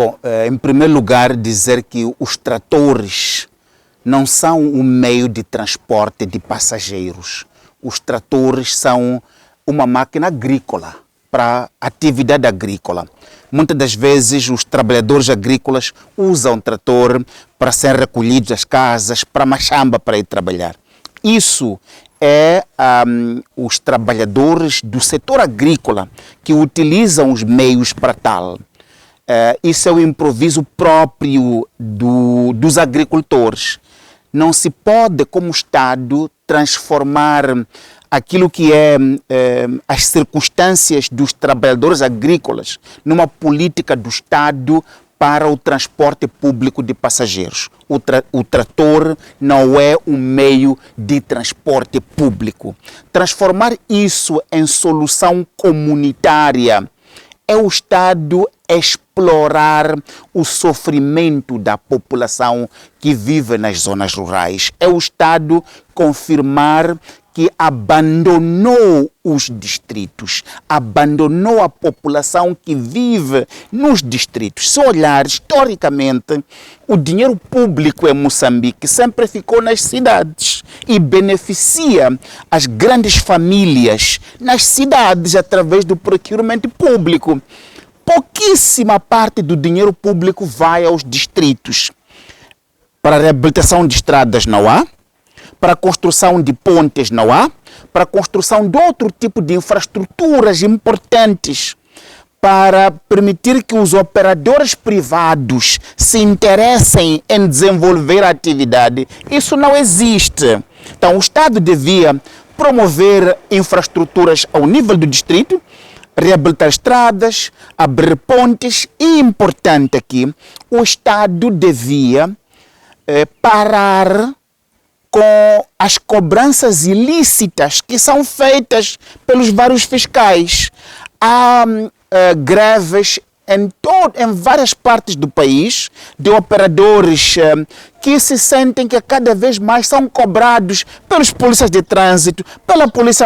Bom, em primeiro lugar, dizer que os tratores não são um meio de transporte de passageiros. Os tratores são uma máquina agrícola para atividade agrícola. Muitas das vezes os trabalhadores agrícolas usam trator para ser recolhidos das casas, para machamba para ir trabalhar. Isso é os trabalhadores do setor agrícola que utilizam os meios para tal. Isso é o improviso próprio dos agricultores. Não se pode, como Estado, transformar aquilo que é as circunstâncias dos trabalhadores agrícolas numa política do Estado para o transporte público de passageiros. O trator não é um meio de transporte público. Transformar isso em solução comunitária é o Estado explorar o sofrimento da população que vive nas zonas rurais. É o Estado confirmar que abandonou os distritos, abandonou a população que vive nos distritos. Se olhar historicamente, o dinheiro público em Moçambique sempre ficou nas cidades e beneficia as grandes famílias nas cidades através do procurement público. Pouquíssima parte do dinheiro público vai aos distritos. Para a reabilitação de estradas não há, para a construção de pontes não há, para a construção de outro tipo de infraestruturas importantes, para permitir que os operadores privados se interessem em desenvolver a atividade. Isso não existe. Então, o Estado devia promover infraestruturas ao nível do distrito, reabilitar estradas, abrir pontes e, importante aqui, o Estado devia parar com as cobranças ilícitas que são feitas pelos vários fiscais. Há greves em várias partes do país de operadores que se sentem que cada vez mais são cobrados pelos polícias de trânsito, pela polícia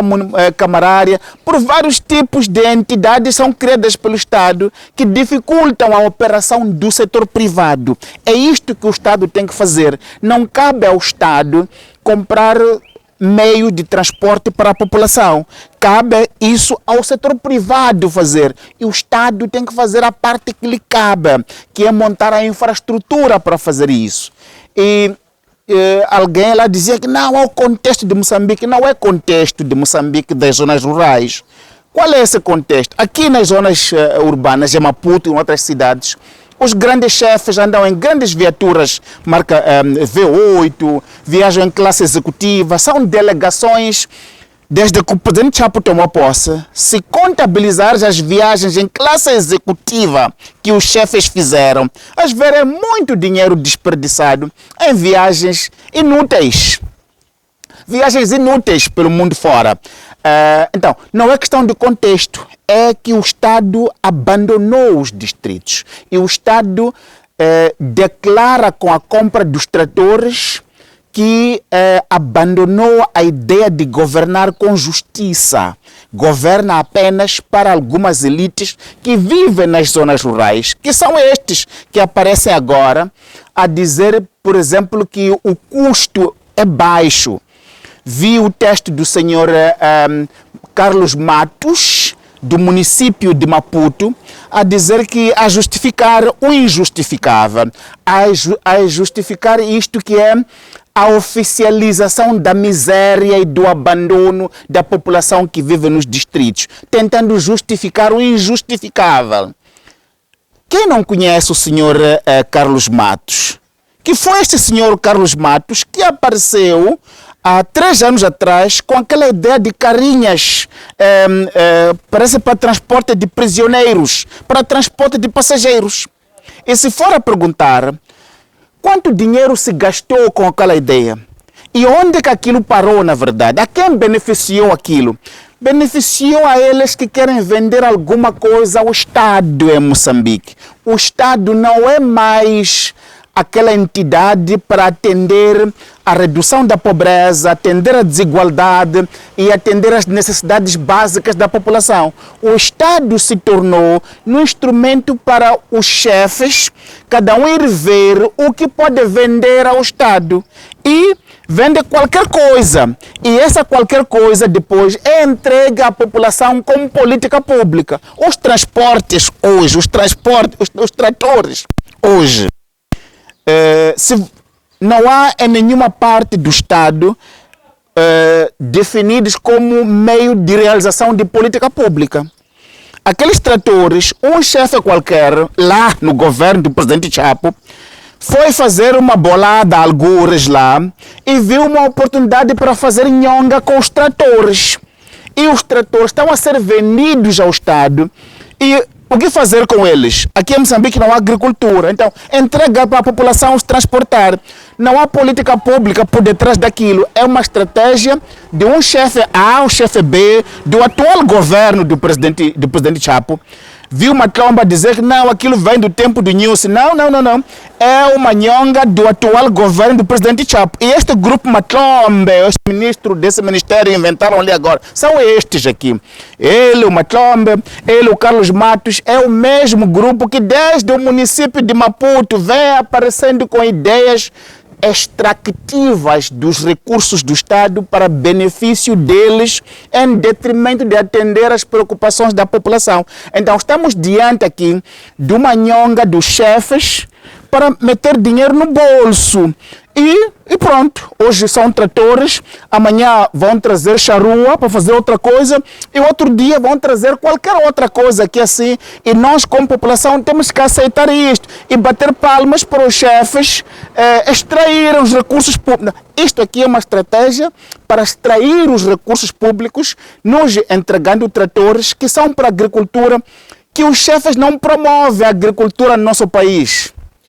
camarária, por vários tipos de entidades que são criadas pelo Estado que dificultam a operação do setor privado. É isto que o Estado tem que fazer. Não cabe ao Estado comprar meio de transporte para a população. Cabe isso ao setor privado fazer. E o Estado tem que fazer a parte que lhe cabe, que é montar a infraestrutura para fazer isso. E alguém lá dizia que não é o contexto de Moçambique. Não é contexto de Moçambique das zonas rurais. Qual é esse contexto? Aqui nas zonas urbanas, em Maputo e em outras cidades, os grandes chefes andam em grandes viaturas, marca V8, viajam em classe executiva, são delegações. Desde que o presidente Chapo tomou posse, se contabilizar as viagens em classe executiva que os chefes fizeram, às vezes é muito dinheiro desperdiçado em viagens inúteis. Viagens inúteis pelo mundo fora. Então, não é questão de contexto, é que o Estado abandonou os distritos. E o Estado declara com a compra dos tratores que abandonou a ideia de governar com justiça. Governa apenas para algumas elites que vivem nas zonas rurais, que são estes que aparecem agora a dizer, por exemplo, que o custo é baixo. Vi o texto do senhor Carlos Matos, do município de Maputo, a dizer que a justificar o injustificável, a justificar isto que é a oficialização da miséria e do abandono da população que vive nos distritos, tentando justificar o injustificável. Quem não conhece o senhor Carlos Matos? Que foi este senhor Carlos Matos que apareceu há 3 anos atrás com aquela ideia de carinhas, parece para transporte de prisioneiros, para transporte de passageiros. E se for a perguntar quanto dinheiro se gastou com aquela ideia e onde que aquilo parou na verdade, a quem beneficiou aquilo? Beneficiou a eles que querem vender alguma coisa ao Estado em Moçambique. O Estado não é mais aquela entidade para atender a redução da pobreza, atender à desigualdade e atender às necessidades básicas da população. O Estado se tornou um instrumento para os chefes, cada um ir ver o que pode vender ao Estado e vende qualquer coisa. E essa qualquer coisa depois é entregue à população como política pública. Os transportes hoje, os tratores hoje, não há em nenhuma parte do Estado definidos como meio de realização de política pública. Aqueles tratores, um chefe qualquer, lá no governo do presidente Chapo, foi fazer uma bolada, algures lá, e viu uma oportunidade para fazer nhonga com os tratores. E os tratores estão a ser vendidos ao Estado. E o que fazer com eles? Aqui em Moçambique não há agricultura, então entrega para a população os transportar. Não há política pública por detrás daquilo. É uma estratégia de um chefe A, um chefe B, do atual governo do presidente Chapo. Viu uma tromba dizer que não, aquilo vem do tempo do Nilson. Não. É uma nhonga do atual governo do presidente Chapo. E este grupo Matlombe, os ministros desse ministério inventaram ali agora, são estes aqui. Ele, o Matlombe, ele, o Carlos Matos, é o mesmo grupo que desde o município de Maputo vem aparecendo com ideias extractivas dos recursos do Estado para benefício deles, em detrimento de atender às preocupações da população. Então, estamos diante aqui de uma nhonga dos chefes para meter dinheiro no bolso. E pronto, hoje são tratores, amanhã vão trazer charrua para fazer outra coisa e outro dia vão trazer qualquer outra coisa que assim. E nós, como população, temos que aceitar isto e bater palmas para os chefes extrair os recursos públicos. Isto aqui é uma estratégia para extrair os recursos públicos, nos entregando tratores que são para a agricultura, que os chefes não promovem a agricultura no nosso país.